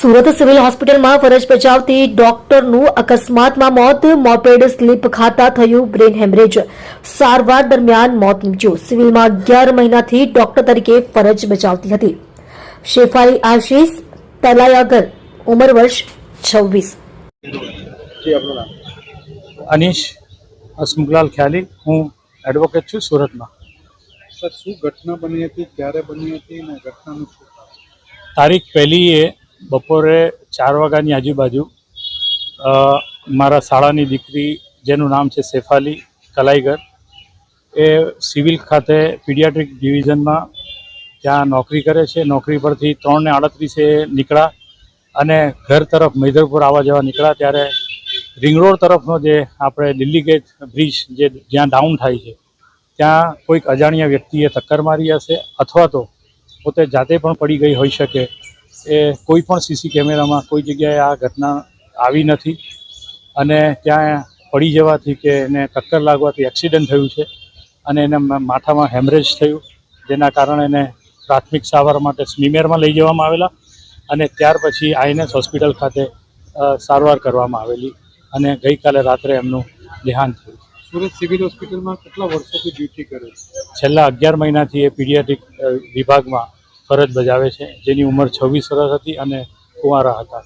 Surat civil હોસ્પિટલમાં ફરજ બજાવતી ડોક્ટરનું અકસ્માતમાં મોત, મોપેડ સ્લીપ ખાતા થયું બ્રેન હેમરેજ, સારવાર દરમિયાન મોત નીપજ્યું। સિવિલમાં 11 મહિનાથી ડોક્ટર તરીકે ફરજ બજાવતી હતી શેફાલી આશીષ તલાયાગર, ઉંમર વર્ષ 26। अनीश हसमुखलाल ख्याली, हूँ एडवोकेट छूँ सूरत में। सर શું ઘટના બની હતી, ક્યારે બની હતી અને ઘટનાનું શું કારણ? તારીખ પહેલી એ બપોરે 4 વાગ્યાની આજુબાજુ મારા શાળાની દીકરી જેનું નામ છે શેફાલી કલાઈગર, એ સિવિલ ખાતે પીડિયાટ્રિક ડિવિઝનમાં ત્યાં નોકરી કરે છે। નોકરી પરથી 3:38 નીકળ્યા અને ઘર તરફ મૈધરપુર આવવા જવા નીકળ્યા ત્યારે રિંગ રોડ તરફનો જે આપણે દિલ્હી ગેટ બ્રિજ જે જ્યાં ડાઉન થાય છે ત્યાં કોઈક અજાણ્યા વ્યક્તિએ ટક્કર મારી હશે અથવા તો પોતે જાતે પણ પડી ગઈ હોઈ શકે। એ કોઈ પણ સીસી કેમેરામાં કોઈ જગ્યાએ આ ઘટના આવી નથી અને ત્યાં પડી જવાથી કે એને ટક્કર લાગવાથી એક્સિડન્ટ થયું છે અને એને માથામાં હેમરેજ થયું, જેના કારણે એને પ્રાથમિક સારવાર માટે સ્મીમેરમાં લઈ જવામાં આવેલા અને ત્યાર પછી આઈએનએસ હોસ્પિટલ ખાતે સારવાર કરવામાં આવેલી અને ગઈકાલે રાત્રે એમનું દેહાંત થયું। સુરત સિવિલ હોસ્પિટલમાં કેટલા વર્ષોથી ડ્યુટી કરે છે? છેલ્લા 11 મહિનાથી એ પીડિયાટ્રિક વિભાગમાં ફરજ બજાવે છે, જેની ઉંમર 26 વર્ષ હતી અને કુંવારા હતા।